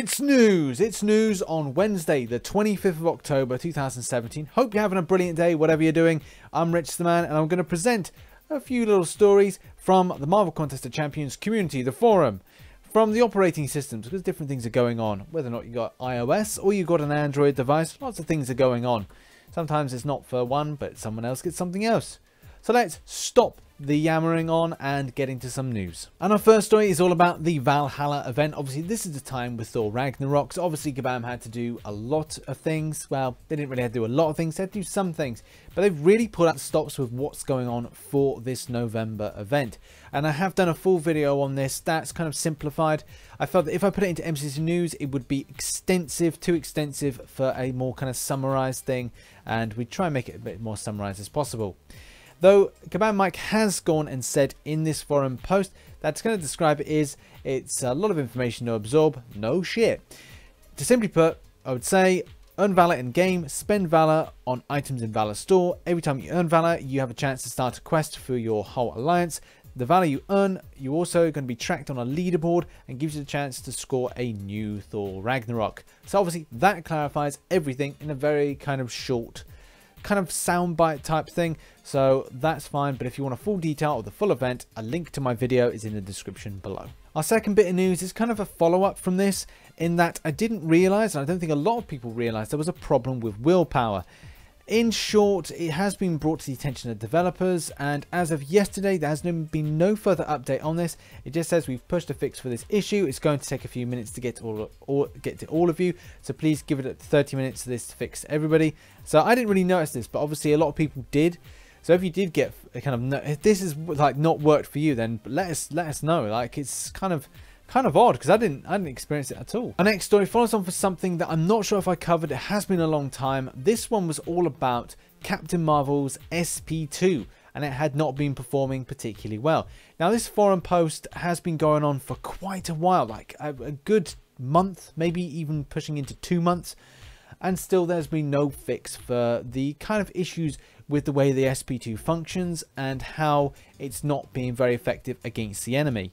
It's news! It's news on Wednesday, the 25th of October 2017. Hope you're having a brilliant day, whatever you're doing. I'm RichTheMan, and I'm going to present a few little stories from the Marvel Contest of Champions community, the forum, from the operating systems, because different things are going on. Whether or not you got iOS or you got an Android device, lots of things are going on. Sometimes it's not for one, but someone else gets something else. So let's stop the yammering on and get into some news. And our first story is all about the Valhalla event. Obviously, this is the time with Thor Ragnarok. So obviously, Kabam had to do a lot of things. Well, they didn't really have to do a lot of things. They had to do some things. But they've really put out stops with what's going on for this November event. And I have done a full video on this. That's kind of simplified. I felt that if I put it into MCOC News, it would be extensive, too extensive for a more kind of summarized thing. And we try and make it a bit more summarized as possible. Though Kabam Mike has gone and said in this forum post that's going to describe it is it's a lot of information to absorb. No shit. To simply put, I would say earn Valor in game, spend Valor on items in Valor store. Every time you earn Valor, you have a chance to start a quest for your whole alliance. The Valor you earn, you also going to be tracked on a leaderboard and gives you the chance to score a new Thor Ragnarok. So obviously that clarifies everything in a very kind of short kind of soundbite type thing, so that's fine. But if you want a full detail of the full event, a link to my video is in the description below. Our second bit of news is kind of a follow-up from this, in that I didn't realize, and I don't think a lot of people realized, there was a problem with Willpower. In short, it has been brought to the attention of developers, and as of yesterday there has been no further update on this. It just says we've pushed a fix for this issue. It's going to take a few minutes to get to all of you, so please give it 30 minutes for this to fix everybody. So I didn't really notice this, but obviously a lot of people did. So if you did get a kind of, if this is like not worked for you, then let us know. Like, it's kind of odd, because I didn't experience it at all. Our next story follows on for something that I'm not sure if I covered. It has been a long time. This one was all about Captain Marvel's SP2, and it had not been performing particularly well. Now, this forum post has been going on for quite a while, like a good month, maybe even pushing into 2 months, and still there's been no fix for the kind of issues with the way the SP2 functions and how it's not being very effective against the enemy.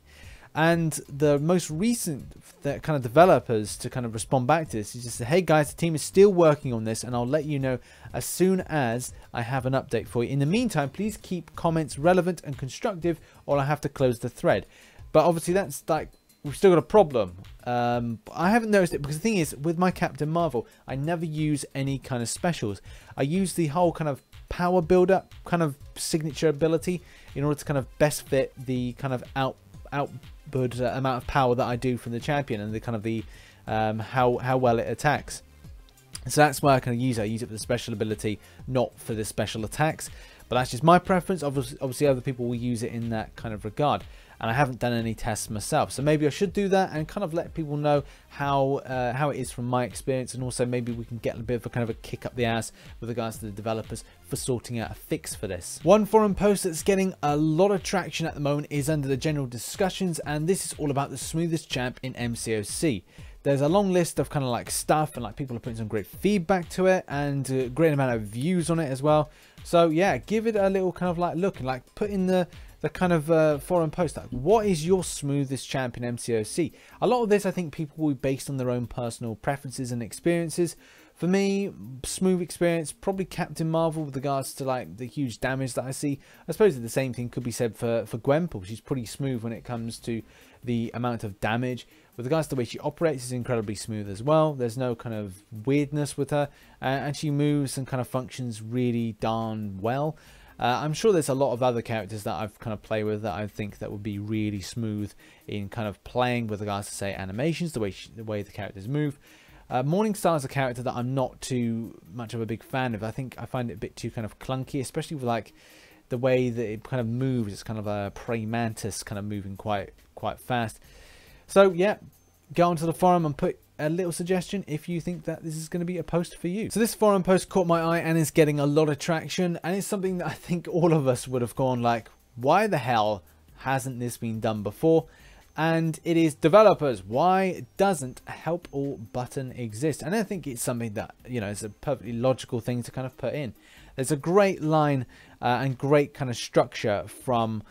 And the most recent kind of developers to kind of respond back to this is just say, hey guys, the team is still working on this, and I'll let you know as soon as I have an update for you. In the meantime, please keep comments relevant and constructive, or I have to close the thread. But obviously that's like, we've still got a problem. I haven't noticed it, because the thing is, with my Captain Marvel, I never use any kind of specials. I use the whole kind of power build-up kind of signature ability in order to kind of best fit the kind of output amount of power that I do from the champion, and the kind of the how well it attacks. So that's why I kind of use it. I use it for the special ability, not for the special attacks. But that's just my preference. Obviously other people will use it in that kind of regard, and I haven't done any tests myself, so maybe I should do that and kind of let people know how it is from my experience, and also maybe we can get a bit of a kind of a kick up the ass with regards to the developers for sorting out a fix for this. One forum post that's getting a lot of traction at the moment is under the general discussions, and this is all about the smoothest champ in MCOC. There's a long list of kind of like stuff, and like people are putting some great feedback to it, and a great amount of views on it as well. So yeah, give it a little kind of like look, and like put in the kind of forum post, like, what is your smoothest champ in MCOC? A lot of this, I think, people will be based on their own personal preferences and experiences. For me, smooth experience, probably Captain Marvel with regards to like the huge damage that I see. I suppose the same thing could be said for Gwenpool. She's pretty smooth when it comes to the amount of damage. With regards to the way she operates, is incredibly smooth as well. There's no kind of weirdness with her, and she moves and kind of functions really darn well. I'm sure there's a lot of other characters that I've kind of played with that I think that would be really smooth in kind of playing with regards to, say, animations, the way the characters move. Morningstar is a character that I'm not too much of a big fan of. I think I find it a bit too kind of clunky, especially with like the way that it kind of moves. It's kind of a prey mantis kind of moving quite fast. So yeah, go onto the forum and put a little suggestion if you think that this is going to be a post for you. So this forum post caught my eye and is getting a lot of traction, and it's something that I think all of us would have gone like, why the hell hasn't this been done before? And it is developers, why doesn't a help all button exist? And I think it's something that, you know, it's a perfectly logical thing to kind of put in. There's a great line and great kind of structure from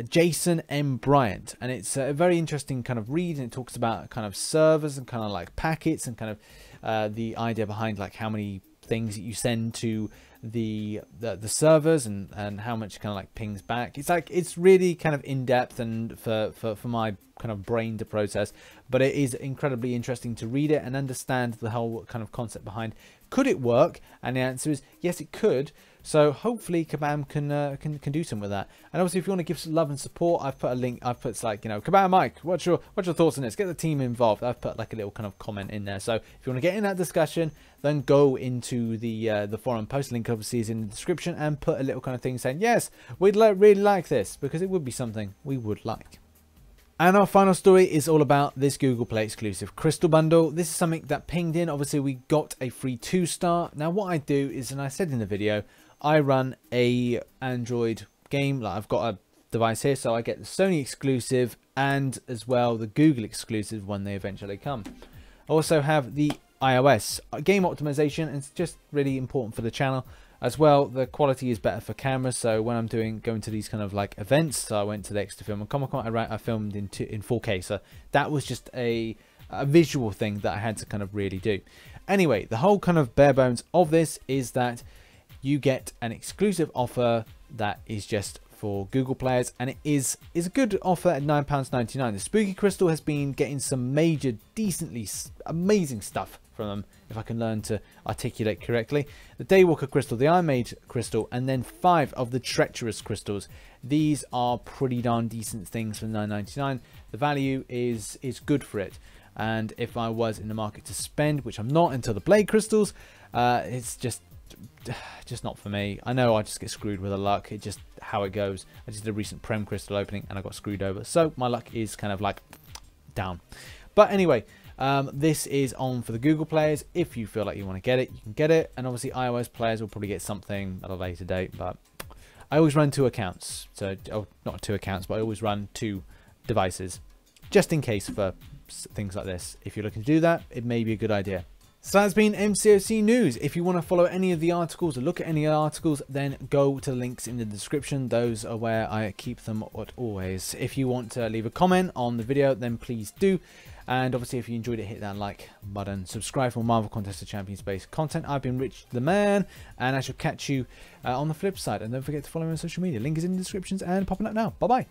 Jason M Bryant, and it's a very interesting kind of read, and it talks about kind of servers and kind of like packets and kind of the idea behind like how many things that you send to the servers and how much kind of like pings back. It's like, it's really kind of in-depth and for my kind of brain to process, but it is incredibly interesting to read it and understand the whole kind of concept behind, could it work? And the answer is yes, it could. So hopefully Kabam can do something with that. And obviously, if you want to give some love and support, I've put a link. I've put like, you know, Kabam Mike, what's your thoughts on this? Get the team involved. I've put like a little kind of comment in there. So if you want to get in that discussion, then go into the forum post. Link obviously is in the description, and put a little kind of thing saying yes, we'd really like this, because it would be something we would like. And our final story is all about this Google Play exclusive crystal bundle. This is something that pinged in. Obviously, we got a free 2-star. Now, what I do is, and I said in the video, I run a Android game. Like, I've got a device here, so I get the Sony exclusive and as well the Google exclusive when they eventually come. I also have the iOS game optimization, and it's just really important for the channel. As well, the quality is better for cameras, so when I'm going to these kind of like events, so I went to the Exeter Film and Comic Con, I filmed in 4K, so that was just a visual thing that I had to kind of really do. Anyway, the whole kind of bare bones of this is that you get an exclusive offer that is just for Google players, and it is a good offer at £9.99. The Spooky Crystal has been getting some major, decently amazing stuff from them, if I can learn to articulate correctly. The Daywalker Crystal, the Iron Maid Crystal, and then 5 of the Treacherous Crystals. These are pretty darn decent things for £9.99. The value is good for it, and if I was in the market to spend, which I'm not until the Blade Crystals, it's just not for me. I know I just get screwed with the luck. It's just how it goes. I just did a recent Prem Crystal opening and I got screwed over, so my luck is kind of like down. But anyway, this is on for the Google players. If you feel like you want to get it, you can get it, and obviously iOS players will probably get something at a later date. But I always run 2 accounts, so not 2 accounts, but I always run 2 devices just in case for things like this. If you're looking to do that, it may be a good idea. So that's been MCOC news. If you want to follow any of the articles or look at any of the articles, then go to the links in the description. Those are where I keep them as always. If you want to leave a comment on the video, then please do. And obviously, if you enjoyed it, hit that like button. Subscribe for Marvel Contest Champions based content. I've been RichTheMan, and I shall catch you on the flip side. And don't forget to follow me on social media. Link is in the descriptions and popping up now. Bye-bye.